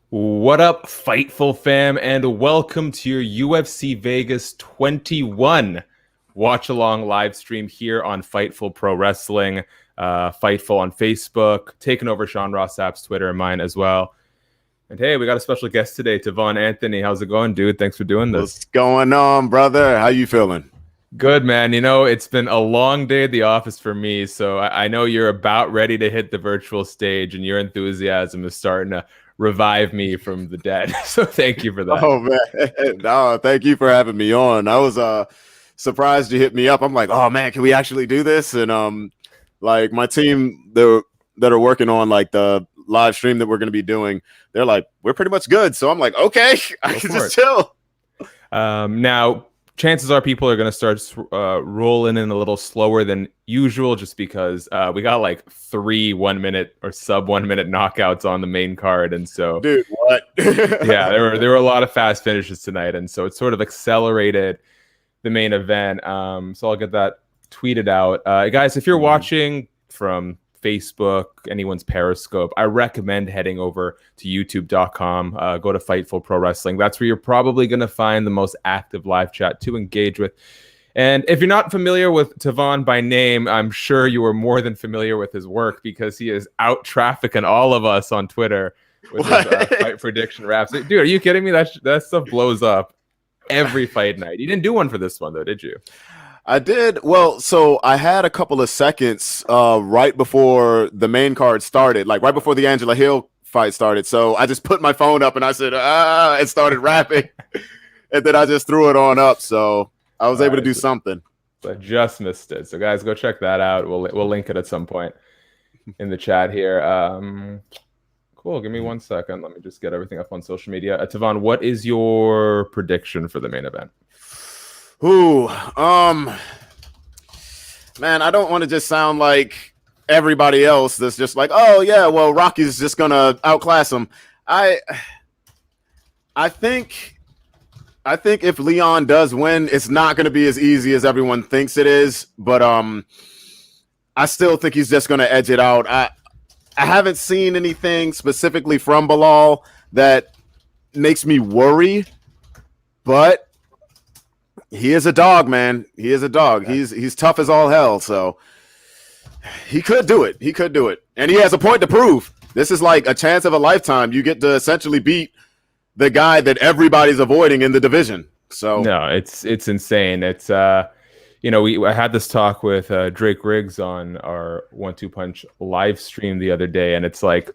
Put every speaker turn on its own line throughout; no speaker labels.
What up, Fightful fam, and welcome to your UFC Vegas 21 watch along live stream here on Fightful Pro Wrestling, Fightful on Facebook, taking over Sean Ross Sapp's Twitter and mine as well. And hey, we got a special guest today, Tavon Anthony. How's it going, dude? Thanks for doing this.
What's going on, brother? How you feeling?
Good, man. You know, it's been a long day at the office for me, so I know you're about ready to hit the virtual stage, and your enthusiasm is starting to revive me from the dead. So thank you for that.
Oh man, no, thank you for having me on. I was surprised you hit me up. I'm like, oh man, can we actually do this? And like my team that are working on like the live stream that we're going to be doing, they're like, we're pretty much good. So I'm like, okay, I can just chill.
Now, chances are people are going to start rolling in a little slower than usual just because we got like 3 1-minute or sub 1-minute knockouts on the main card. And so,
dude, what?
Yeah, there were a lot of fast finishes tonight. And so it sort of accelerated the main event. So I'll get that tweeted out. Guys, if you're watching from Facebook, anyone's Periscope, I recommend heading over to youtube.com, go to Fightful Pro Wrestling. That's where you're probably going to find the most active live chat to engage with. And if you're not familiar with Tavon by name, I'm sure you are more than familiar with his work because he is out trafficking all of us on Twitter with his fight prediction raps. Dude, are you kidding me? That stuff blows up every fight night. You didn't do one for this one, though, did you?
I did. Well, so I had a couple of seconds right before the main card started, like right before the Angela Hill fight started. So I just put my phone up and I said, it started rapping. And then I just threw it on up. So I was able to do something.
I just missed it. So guys, go check that out. We'll link it at some point in the chat here. Cool. Give me 1 second. Let me just get everything up on social media. Tavon, what is your prediction for the main event?
Ooh, man, I don't want to just sound like everybody else that's just like, oh yeah, well, Rocky's just gonna outclass him. I think if Leon does win, it's not gonna be as easy as everyone thinks it is, but I still think he's just gonna edge it out. I haven't seen anything specifically from Belal that makes me worry, but he is a dog, man. He is a dog. He's tough as all hell. So he could do it. He could do it. And he has a point to prove. This is like a chance of a lifetime. You get to essentially beat the guy that everybody's avoiding in the division. So
no, it's insane. It's I had this talk with Drake Riggs on our 1-2 Punch live stream the other day, and it's like,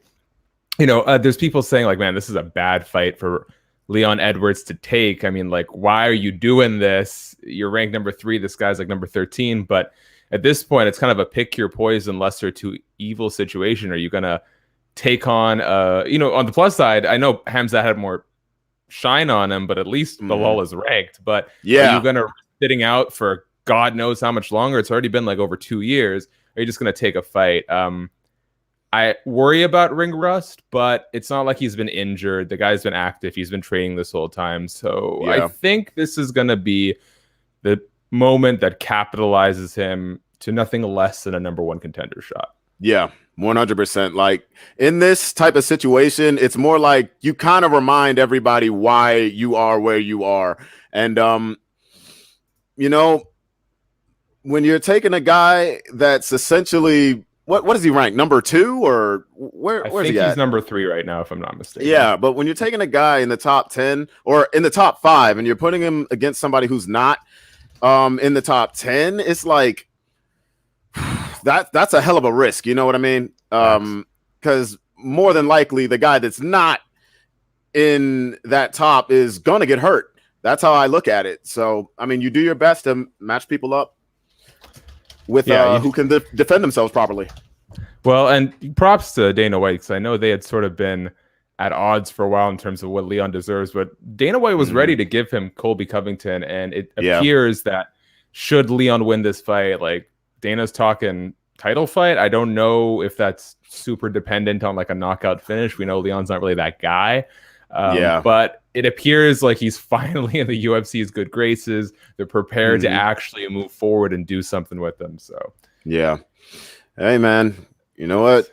there's people saying like, man, this is a bad fight for Leon Edwards to take. I mean, like, why are you doing this? You're ranked number 3. This guy's like number 13. But at this point, it's kind of a pick your poison, lesser to evil situation. Are you going to take on, on the plus side, I know Hamza had more shine on him, but at least Belal is ranked. But are you going to sitting out for God knows how much longer? It's already been like over 2 years. Are you just going to take a fight? I worry about ring rust, but it's not like he's been injured. The guy's been active. He's been training this whole time. So I think this is going to be the moment that capitalizes him to nothing less than a number 1 contender shot.
Yeah, 100%. Like in this type of situation, it's more like you kind of remind everybody why you are where you are. And, when you're taking a guy that's essentially what is he ranked? Number 2 or where's he at?
He's number 3 right now, if I'm not mistaken.
Yeah, but when you're taking a guy in the top 10 or in the top 5 and you're putting him against somebody who's not in the top 10, it's like that's a hell of a risk. You know what I mean? Because more than likely the guy that's not in that top is gonna get hurt. That's how I look at it. So I mean, you do your best to match people up with who can defend themselves properly.
Well, and props to Dana White, because I know they had sort of been at odds for a while in terms of what Leon deserves, but Dana White was ready to give him Colby Covington, and it appears that should Leon win this fight, like Dana's talking title fight. I don't know if that's super dependent on like a knockout finish. We know Leon's not really that guy. But it appears like he's finally in the UFC's good graces. They're prepared to actually move forward and do something with him. So,
hey, man, you know what?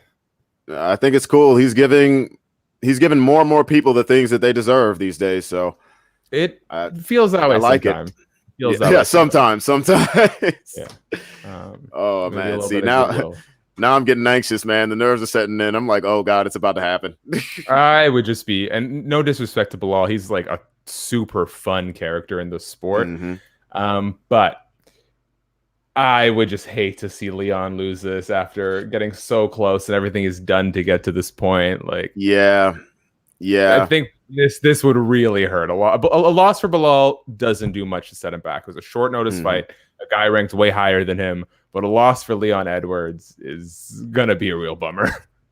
I think it's cool. He's giving he's giving more and more people the things that they deserve these days. So
it feels that way.
I like
sometimes.
it.
Feels that way
sometimes.
Yeah.
Oh man, see now I'm getting anxious, man. The nerves are setting in. I'm like, oh god, it's about to happen.
I would just be, and no disrespect to Belal, he's like a super fun character in the sport. But I would just hate to see Leon lose this after getting so close and everything is done to get to this point. Like,
yeah.
I think this would really hurt a lot. A loss for Belal doesn't do much to set him back. It was a short notice fight, a guy ranked way higher than him. But a loss for Leon Edwards is gonna be a real bummer.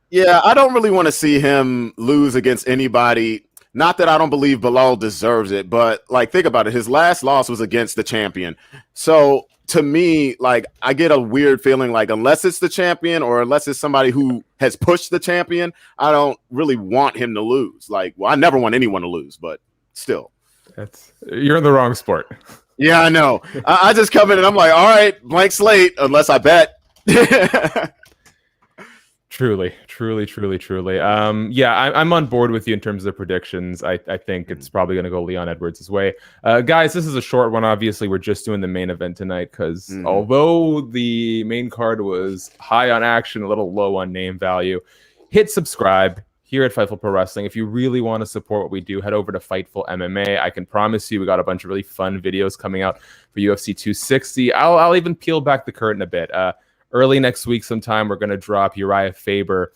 Yeah, I don't really want to see him lose against anybody. Not that I don't believe Belal deserves it, but like think about it. His last loss was against the champion. So to me, like I get a weird feeling like unless it's the champion or unless it's somebody who has pushed the champion, I don't really want him to lose. Like, well, I never want anyone to lose, but still.
You're in the wrong sport.
Yeah, I know. I just come in and I'm like, all right, blank slate, unless I bet.
Truly. Yeah, I'm on board with you in terms of predictions. I think it's probably going to go Leon Edwards' way. Guys, this is a short one. Obviously, we're just doing the main event tonight because although the main card was high on action, a little low on name value, hit subscribe here at Fightful Pro Wrestling. If you really want to support what we do, head over to Fightful MMA. I can promise you we got a bunch of really fun videos coming out for UFC 260. I'll even peel back the curtain a bit. Early next week sometime, we're going to drop Uriah Faber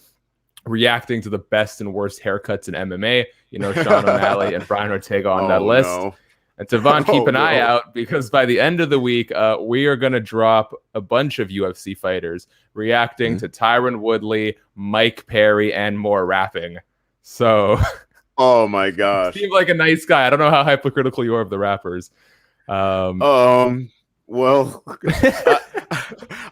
reacting to the best and worst haircuts in MMA. You know, Sean O'Malley and Brian Ortega on that list. No. And Tavon, keep an eye out because by the end of the week, we are going to drop a bunch of UFC fighters reacting to Tyron Woodley, Mike Perry, and more rapping. So,
oh my gosh,
seems like a nice guy. I don't know how hypocritical you are of the rappers.
Well,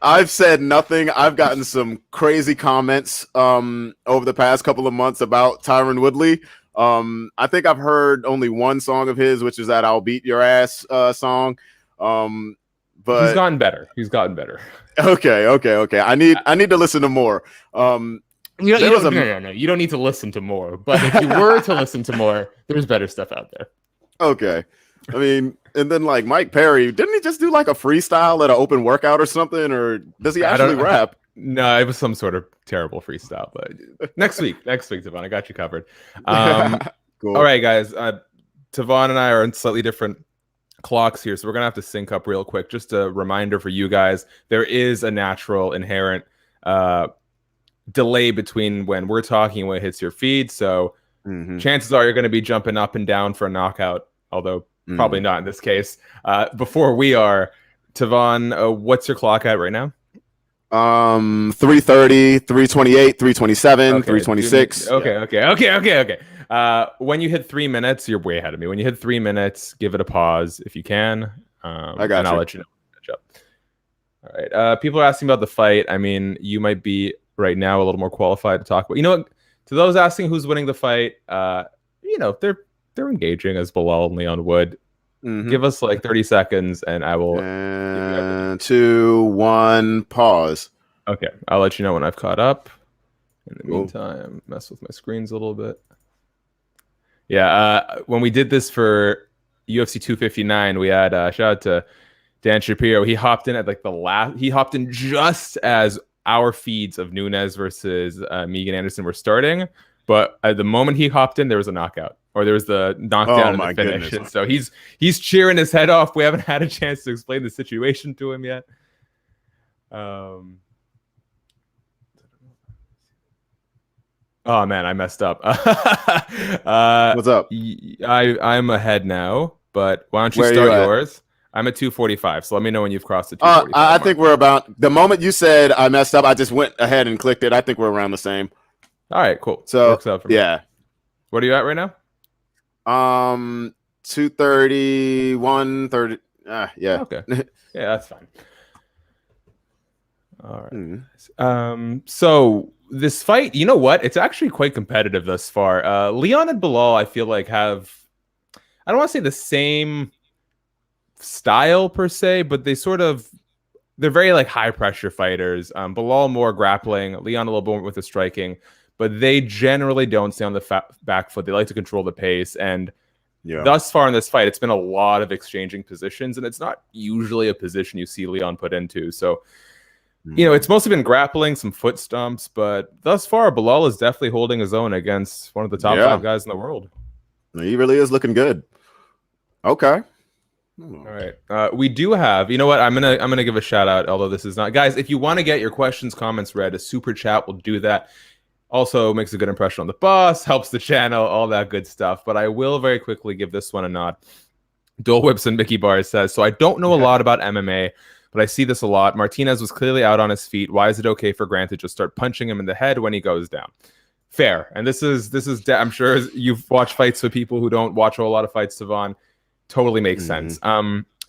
I've said nothing. I've gotten some crazy comments over the past couple of months about Tyron Woodley. I think I've heard only one song of his, which is that "I'll Beat Your Ass" song. But
he's gotten better.
Okay. I need to listen to more.
No, you don't need to listen to more. But if you were to listen to more, there's better stuff out there.
Okay. I mean, and then like Mike Perry, didn't he just do like a freestyle at an open workout or something? Or does he actually rap?
No, it was some sort of terrible freestyle. But next week, Tavon, I got you covered. Cool. All right, guys. Tavon and I are on slightly different clocks here, so we're gonna have to sync up real quick. Just a reminder for you guys: there is a natural, inherent delay between when we're talking and when it hits your feed. So chances are you're going to be jumping up and down for a knockout, although probably not in this case. Before we are, Tavon, what's your clock at right now?
330, 328, 327, 326.
Okay. When you hit 3 minutes, you're way ahead of me. When you hit 3 minutes, give it a pause if you can.
I got
I'll let you know. All right. People are asking about the fight. I mean, you might be right now a little more qualified to talk about. You know what? To those asking who's winning the fight, they're engaging as Belal and Leon would. Give us like 30 seconds and I will.
2, 1, pause.
Okay. I'll let you know when I've caught up. In the meantime, mess with my screens a little bit. Yeah. When we did this for UFC 259, we had shout out to Dan Shapiro. He hopped in at like he hopped in just as our feeds of Nunes versus Megan Anderson were starting. But at the moment he hopped in, there was a knockout. Or there was the knockdown in the finish. And so he's cheering his head off. We haven't had a chance to explain the situation to him yet. Oh man, I messed up.
What's up?
I'm ahead now, but why don't you start yours? I'm at 245, so let me know when you've crossed the 245.
I think we're about the moment you said I messed up. I just went ahead and clicked it. I think we're around the same.
All right, cool.
So
works out for me.
Yeah.
What are you at right now?
230, 130. Yeah.
Okay. Yeah, that's fine. All right. So this fight, you know what? It's actually quite competitive thus far. Leon and Belal, I feel like have, I don't want to say the same style per se, but they're very like high pressure fighters. Belal more grappling, Leon a little bit more with the striking. but they generally don't stay on the back foot. They like to control the pace. And thus far in this fight, it's been a lot of exchanging positions, and it's not usually a position you see Leon put into. So, it's mostly been grappling, some foot stomps, but thus far, Belal is definitely holding his own against one of the top 5 guys in the world.
He really is looking good. Okay.
All right. We do have, you know what? I'm gonna give a shout out, although this is not, guys. If you want to get your questions, comments read, a super chat will do that. Also makes a good impression on the boss, helps the channel, all that good stuff. But I will very quickly give this one a nod. Dole Whips and Mickey Bars says, so I don't know a lot about MMA, but I see this a lot. Martinez was clearly out on his feet. Why is it okay for Grant to just start punching him in the head when he goes down? Fair. And this is I'm sure you've watched fights with people who don't watch a whole lot of fights, Savon. Totally makes sense.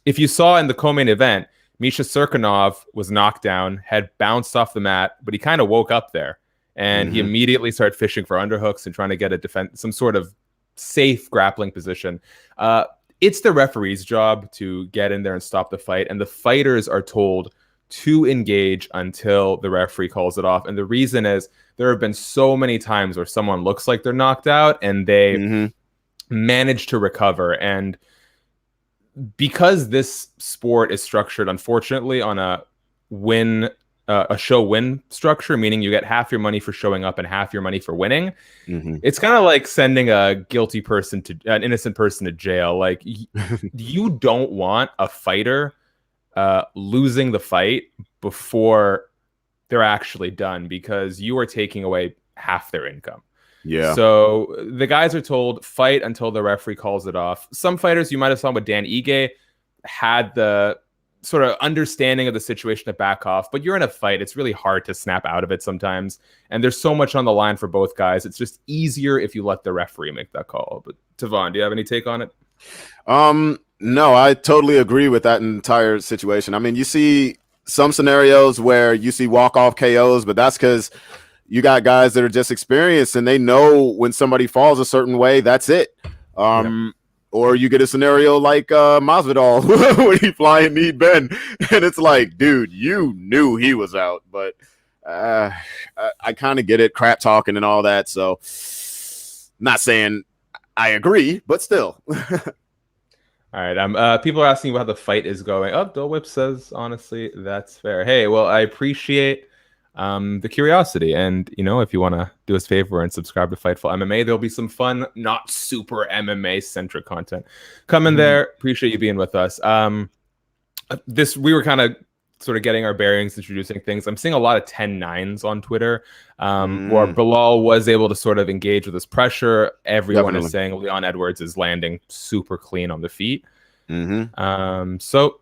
If you saw in the co-main event, Misha Serkinov was knocked down, had bounced off the mat, but he kind of woke up there. And he immediately started fishing for underhooks and trying to get some sort of safe grappling position. It's the referee's job to get in there and stop the fight. And the fighters are told to engage until the referee calls it off. And the reason is there have been so many times where someone looks like they're knocked out and they manage to recover. And because this sport is structured, unfortunately, on a show win structure, meaning you get half your money for showing up and half your money for winning. It's kind of like sending an innocent person to jail. Like you don't want a fighter losing the fight before they're actually done, because you are taking away half their income. So the guys are told fight until the referee calls it off. Some fighters, you might have saw with Dan Ige, had the sort of understanding of the situation to back off, but you're in a fight. It's really hard to snap out of it sometimes. And there's so much on the line for both guys. It's just easier if you let the referee make that call. But Tavon, do you have any take on it?
No, I totally agree with that entire situation. I mean, you see some scenarios where you see walk-off KOs, but that's because you got guys that are just experienced and they know when somebody falls a certain way, that's it. Or you get a scenario like Masvidal when he flying knee Ben, and it's like, dude, you knew he was out, but I kind of get it, crap talking and all that. So, not saying I agree, but still.
All right. People are asking about how the fight is going. Oh, Dole Whip says, honestly, that's fair. Hey, well, I appreciate the curiosity, and if you want to do us a favor and subscribe to Fightful MMA, there'll be some fun, not super MMA centric content coming there. Appreciate you being with us. We were kind of sort of getting our bearings, introducing things. I'm seeing a lot of 10-9s on Twitter, where Belal was able to sort of engage with his pressure. Everyone is saying Leon Edwards is landing super clean on the feet. So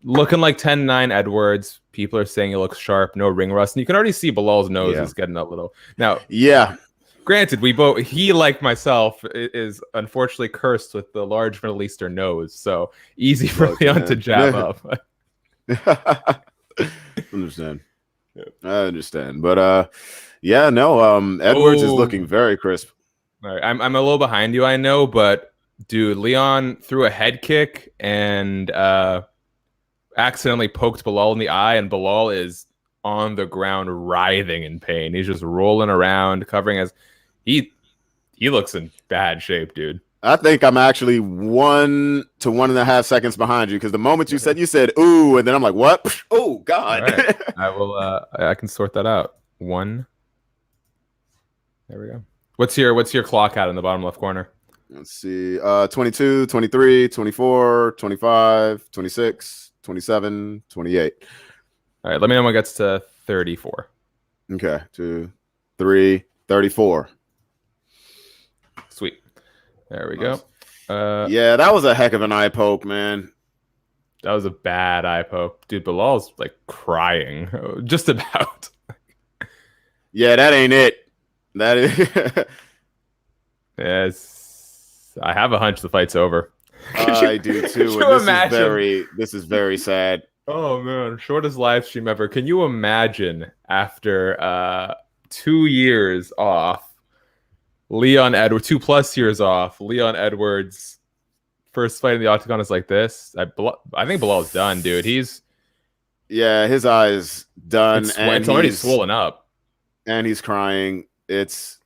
looking like 10-9 Edwards. People are saying he looks sharp, no ring rust. And you can already see Belal's nose is getting a little. Now, granted, he, like myself, is unfortunately cursed with the large Middle Eastern nose. So easy for Leon to jab up.
Understand. I understand. But Edwards is looking very crisp.
All right. I'm a little behind you, I know, but dude, Leon threw a head kick and accidentally poked Belal in the eye, and Belal is on the ground writhing in pain. He's just rolling around, covering his. He looks in bad shape, dude.
I think I'm actually 1 to 1.5 seconds behind you, because the moment you said ooh, and then I'm like, what? Oh God.
Right. I will. I can sort that out. 1. There we go. What's your clock at in the bottom left corner?
Let's see. 22, 23, 24, 25, 26. 27, 28.
All right, let me know when it gets to 34.
Okay, 2, 3, 34.
Sweet. There we go.
Yeah, that was a heck of an eye poke, man.
That was a bad eye poke. Dude, Bilal's like crying. Just about.
Yeah, that ain't it. That is.
Yes. I have a hunch the fight's over.
I do too. This is very sad.
Oh man, shortest live stream ever. Can you imagine after 2 years off, Leon Edwards, 2+ years off, Leon Edwards' first fight in the octagon is like this? I think Bilal's done, dude. His
eye's done.
It's already swollen up.
And he's crying. It's.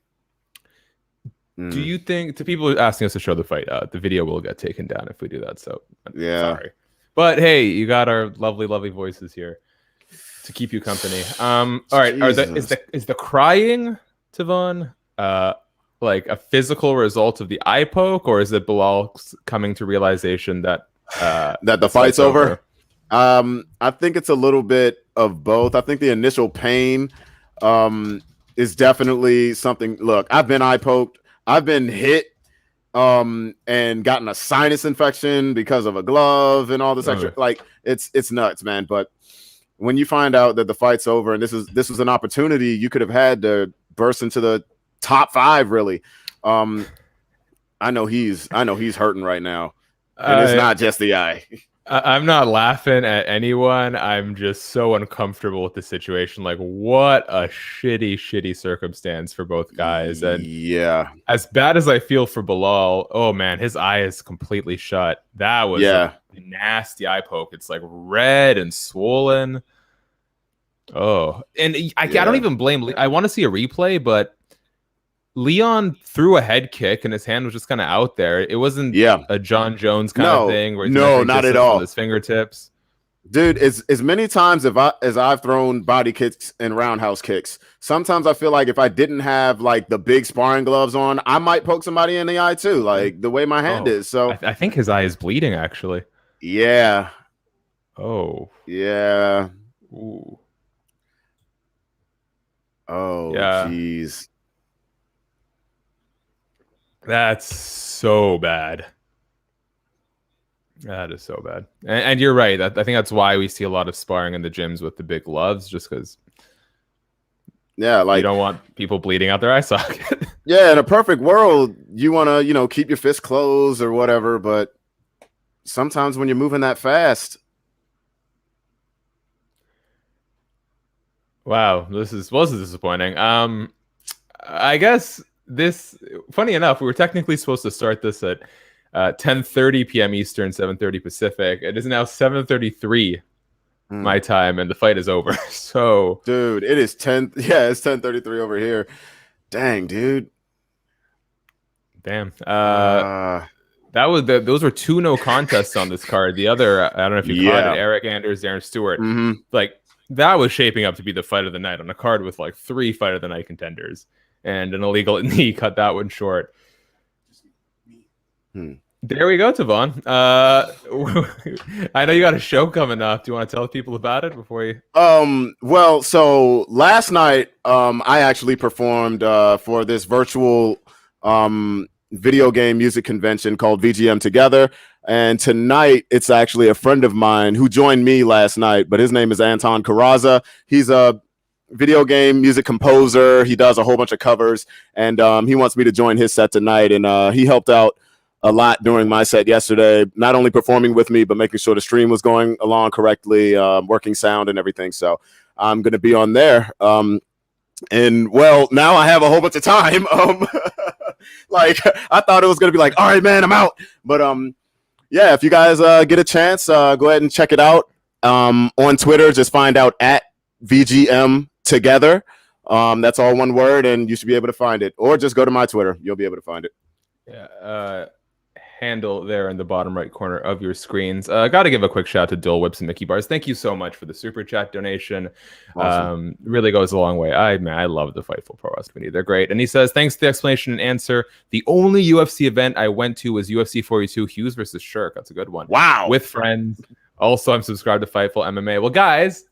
Do you think, to people asking us to show the fight, the video will get taken down if we do that? So sorry, but hey, you got our lovely voices here to keep you company. All right, is the crying, Tavon, like a physical result of the eye poke, or is it Belal coming to realization that
that the fight's over? I think it's a little bit of both. I think the initial pain is definitely something. Look, I've been eye poked. I've been hit and gotten a sinus infection because of a glove and all this extra. Like it's nuts, man. But when you find out that the fight's over and this was an opportunity you could have had to burst into the top 5, really. I know he's hurting right now. And it's not just the eye.
I'm not laughing at anyone. I'm just so uncomfortable with the situation. Like, what a shitty circumstance for both guys. And
yeah,
as bad as I feel for Belal, oh man, his eye is completely shut. That was a nasty eye poke. It's like red and swollen. Oh, and I don't even blame. I want to see a replay, but Leon threw a head kick and his hand was just kind of out there. It wasn't a John Jones kind of thing where
not at all.
His fingertips.
Dude, as many times as I've thrown body kicks and roundhouse kicks, sometimes I feel like if I didn't have like the big sparring gloves on, I might poke somebody in the eye too, like the way my hand is. So
I think his eye is bleeding actually.
Yeah.
Oh.
Yeah.
Ooh.
Oh, jeez.
That's so bad. That is so bad. And you're right. I think that's why we see a lot of sparring in the gyms with the big gloves, just because like you don't want people bleeding out their eye socket.
Yeah, in a perfect world, you want to, keep your fist closed or whatever, but sometimes when you're moving that fast.
Wow, this is disappointing. I guess funny enough, we were technically supposed to start this at 10:30 p.m. Eastern, 7:30 Pacific. It is now 7:33 my time, and the fight is over. So,
dude, it is 10. Yeah, it's 10:33 over here. Dang, dude.
Damn. Those were 2 no contests on this card. The other, I don't know if you caught it, Eric Anders, Darren Stewart. Like, that was shaping up to be the fight of the night on a card with like 3 fight of the night contenders. And an illegal knee cut that one short. There we go, Tavon. I know you got a show coming up. Do you want to tell people about it before you?
Well, so last night, I actually performed for this virtual video game music convention called VGM Together. And tonight, it's actually a friend of mine who joined me last night, but his name is Anton Carraza. He's a video game music composer. He does a whole bunch of covers, and he wants me to join his set tonight. And he helped out a lot during my set yesterday, not only performing with me, but making sure the stream was going along correctly, working sound and everything. So I'm going to be on there. And well, now I have a whole bunch of time. Like I thought it was going to be like, all right, man, I'm out. But yeah, if you guys get a chance, go ahead and check it out. On Twitter, just find out at VGM Together. That's all one word, and you should be able to find it. Or just go to my Twitter. You'll be able to find it.
Yeah. Handle there in the bottom right corner of your screens. Got to give a quick shout to Dole Whips and Mickey Bars. Thank you so much for the super chat donation. Awesome. Really goes a long way. I love the Fightful Pro Wrestling community. They're great. And he says, thanks for the explanation and answer. The only UFC event I went to was UFC 42 Hughes versus Shirk. That's a good one.
Wow.
With friends. Also, I'm subscribed to Fightful MMA. Well, guys,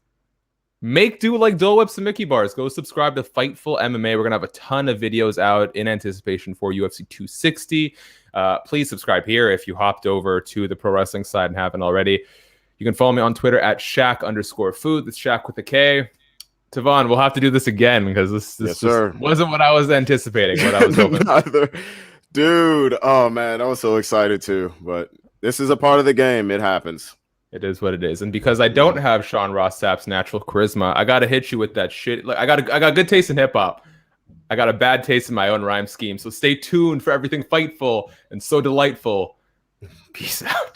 make do like Dole Whips and Mickey Bars. Go subscribe to Fightful MMA. We're going to have a ton of videos out in anticipation for UFC 260. Please subscribe here if you hopped over to the pro wrestling side and haven't already. You can follow me on Twitter at Shaq_food. That's Shaq with a K. Tavon, we'll have to do this again because this
yes, just
wasn't what I was anticipating, what I was hoping.
Dude, oh man, I was so excited too. But this is a part of the game. It happens.
It is what it is. And because I don't have Sean Ross Sapp's natural charisma, I got to hit you with that shit. Like I got good taste in hip hop. I got a bad taste in my own rhyme scheme. So stay tuned for everything fightful and so delightful. Peace out.